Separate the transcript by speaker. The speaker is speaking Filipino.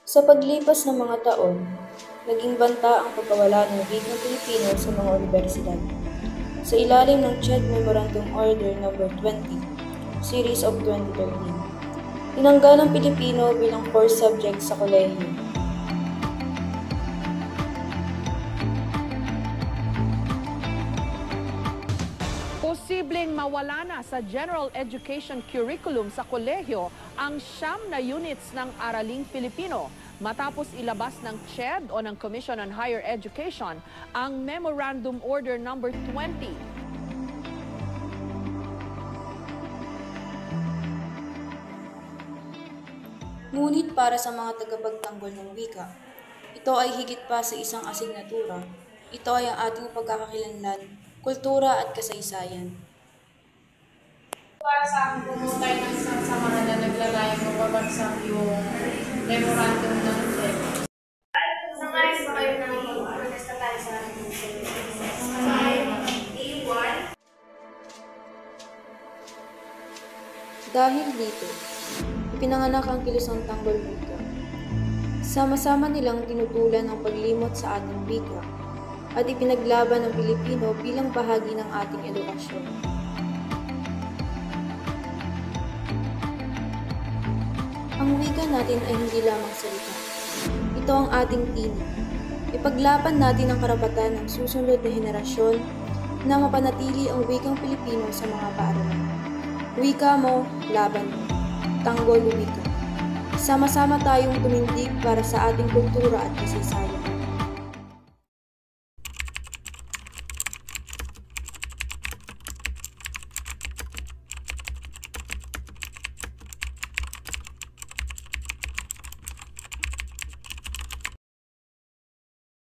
Speaker 1: Sa paglipas ng mga taon, naging banta ang pagkawala ng wikang Pilipino sa mga unibersidad. Sa ilalim ng CHED Memorandum Order No. 20, Series of 2013, tinanggal ang Pilipino bilang core subject sa kolehiyo.
Speaker 2: Posibleng mawala na sa general education curriculum sa kolehiyo ang 9 na units ng Araling Pilipino matapos ilabas ng CHED o ng Commission on Higher Education ang Memorandum Order No. 20.
Speaker 1: Ngunit para sa mga tagapagtanggol ng wika, ito ay higit pa sa isang asignatura. Ito ay ang ating pagkakakilanlan, kultura at kasaysayan.
Speaker 3: Para sa akin, bumutay ng isang samahan na naglalayong mapabagsak yung memorandum ng CHED. Sangayon ba kayo ng protesta tayo sa ating A1?
Speaker 1: Dahil dito, ipinanganak ang Kilusang Tanggol Wika. Sama-sama nilang tinutulan ang paglimot sa ating wika at ipinaglaban ng Pilipino bilang bahagi ng ating edukasyon. Ang wika natin ay hindi lamang salita. Ito ang ating tinig. Ipaglaban natin ang karapatan ng susunod na henerasyon na mapanatili ang wikang Pilipino sa mga paaralan. Wika mo, laban mo. Tanggol Wika. Sama-sama tayong tumindig para sa ating kultura at kasaysayan.